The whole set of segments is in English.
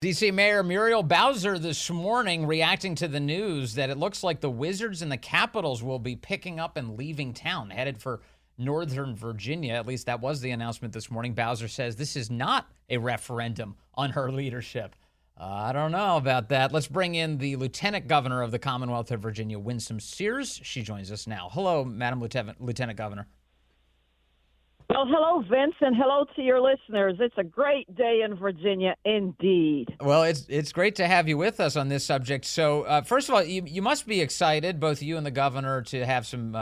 D.C. Mayor Muriel Bowser this morning reacting to the news that it looks like the Wizards and the Capitals will be picking up and leaving town, headed for Northern Virginia. At least that was the announcement this morning. Bowser says this is not a referendum on her leadership. I don't know about that. Let's bring in the Lieutenant Governor of the Commonwealth of Virginia, Winsome Sears. She joins us now. Hello, Madam Lieutenant Governor. Well, hello, Vince, and hello to your listeners. It's a great day in Virginia, indeed. Well, it's great to have you with us on this subject. So, first of all, you must be excited, both you and the governor, to have some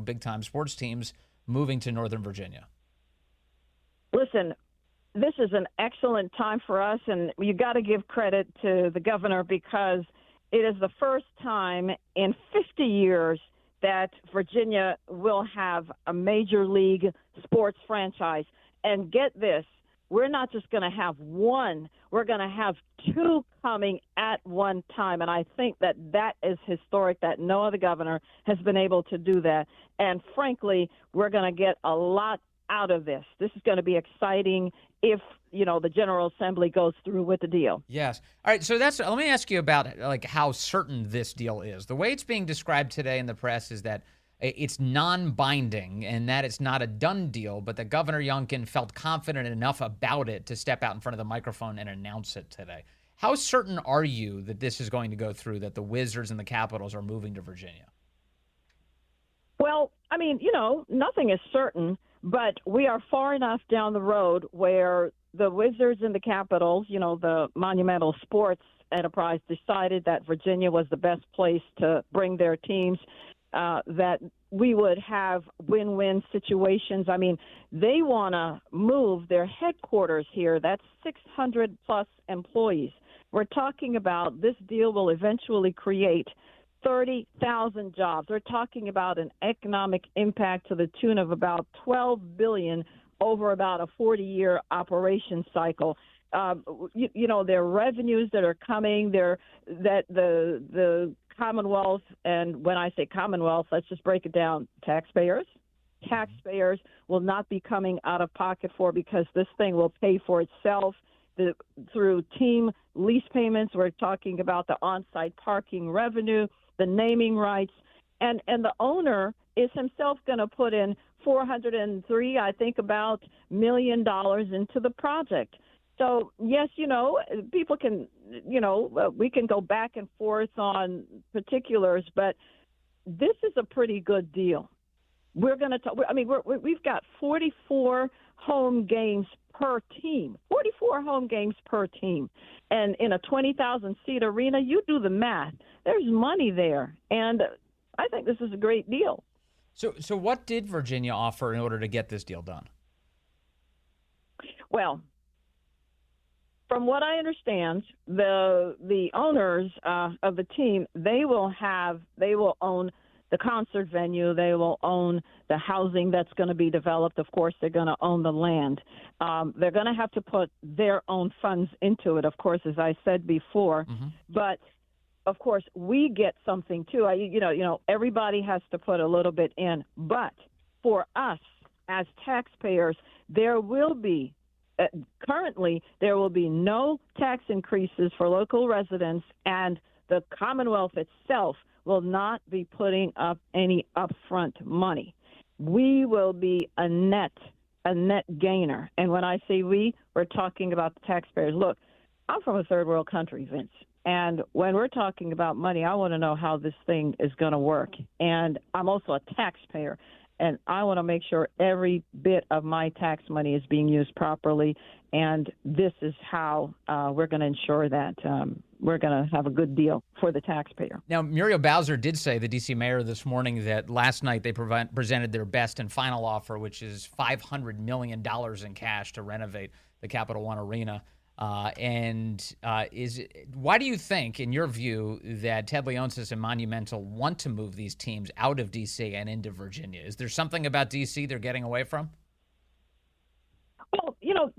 big-time sports teams moving to Northern Virginia. Listen, this is an excellent time for us, and you got to give credit to the governor because it is the first time in 50 years that Virginia will have a major league sports franchise. And get this, we're not just going to have one, we're going to have two coming at one time. And I think that is historic, that no other governor has been able to do that. And frankly, we're going to get a lot out of this. This is going to be exciting if, the General Assembly goes through with the deal. Yes. All right. So let me ask you about how certain this deal is. The way it's being described today in the press is that it's non-binding and that it's not a done deal, but that Governor Youngkin felt confident enough about it to step out in front of the microphone and announce it today. How certain are you that this is going to go through, that the Wizards and the Capitals are moving to Virginia? Well, I mean, nothing is certain, but we are far enough down the road where the Wizards and the Capitals, the monumental sports enterprise, decided that Virginia was the best place to bring their teams, that we would have win-win situations. I mean, they want to move their headquarters here. That's 600-plus employees. We're talking about this deal will eventually create 30,000 jobs. We're talking about an economic impact to the tune of about $12 billion over about a 40-year operation cycle. There are revenues that are coming there, that the Commonwealth, and when I say Commonwealth, let's just break it down, taxpayers will not be coming out of pocket for, because this thing will pay for itself through team lease payments. We're talking about the on-site parking revenue, the naming rights, and the owner is himself going to put in $403, I think, about $1 million into the project. So, yes, people can, we can go back and forth on particulars, but this is a pretty good deal. We're going to talk, we've got 44 home games per team, 44 home games per team. And in a 20,000-seat arena, you do the math. There's money there. And I think this is a great deal. So what did Virginia offer in order to get this deal done? Well, from what I understand, the owners of the team, they will own the concert venue. They will own the housing that's going to be developed. Of course, they're going to own the land. They're going to have to put their own funds into it, of course, as I said before. Mm-hmm. But of course, we get something too. Everybody has to put a little bit in. But for us as taxpayers, there will be currently no tax increases for local residents, and the Commonwealth itself will not be putting up any upfront money. We will be a net gainer. And when I say we're talking about the taxpayers. Look, I'm from a third world country, Vince. And when we're talking about money, I want to know how this thing is going to work. And I'm also a taxpayer, and I want to make sure every bit of my tax money is being used properly. And this is how we're going to ensure that we're going to have a good deal for the taxpayer. Now, Muriel Bowser did say, the D.C. mayor, this morning, that last night they presented their best and final offer, which is $500 million in cash to renovate the Capital One Arena. Why do you think, in your view, that Ted Leonsis and Monumental want to move these teams out of D.C. and into Virginia? Is there something about D.C. they're getting away from? Well,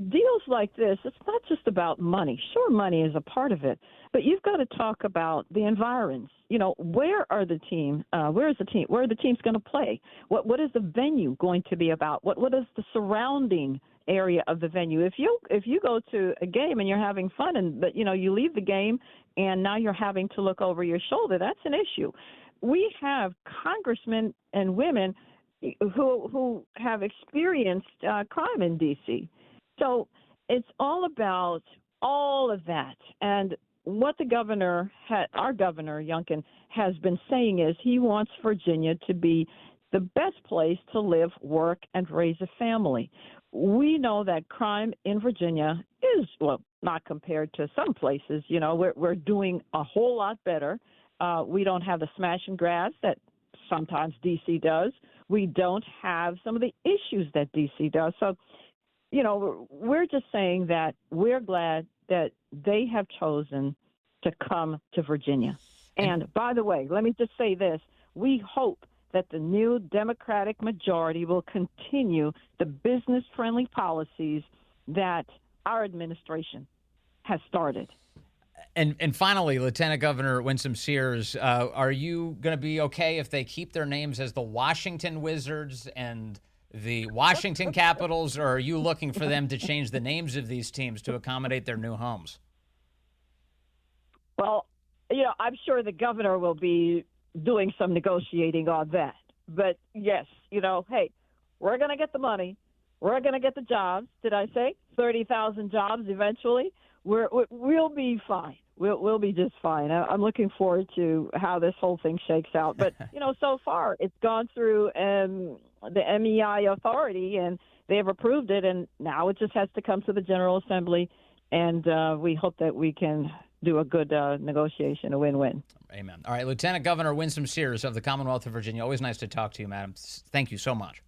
deals like this, it's not just about money. Sure, money is a part of it, but you've got to talk about the environs. Where are the team? Where is the team? Where are the teams going to play? What is the venue going to be about? What is the surrounding area of the venue. If you go to a game and you're having fun, and but you leave the game and now you're having to look over your shoulder, that's an issue. We have congressmen and women who have experienced crime in D.C. So it's all about all of that. And what our governor, Youngkin, has been saying is he wants Virginia to be the best place to live, work, and raise a family. We know that crime in Virginia is, well, not compared to some places. We're doing a whole lot better. We don't have the smash and grabs that sometimes D.C. does. We don't have some of the issues that D.C. does. So, we're just saying that we're glad that they have chosen to come to Virginia. And by the way, let me just say this. We hope that the new Democratic majority will continue the business-friendly policies that our administration has started. And finally, Lieutenant Governor Winsome Sears, are you going to be okay if they keep their names as the Washington Wizards and the Washington Capitals, or are you looking for them to change the names of these teams to accommodate their new homes? Well, I'm sure the governor will be doing some negotiating on that. But yes, hey, we're going to get the money. We're going to get the jobs. Did I say 30,000 jobs eventually? We'll be fine. We'll be just fine. I'm looking forward to how this whole thing shakes out. But, so far it's gone through the MEI authority, and they have approved it, and now it just has to come to the General Assembly, and we hope that we can do a good negotiation, a win-win. Amen. All right, Lieutenant Governor Winsome Sears of the Commonwealth of Virginia. Always nice to talk to you, madam. Thank you so much.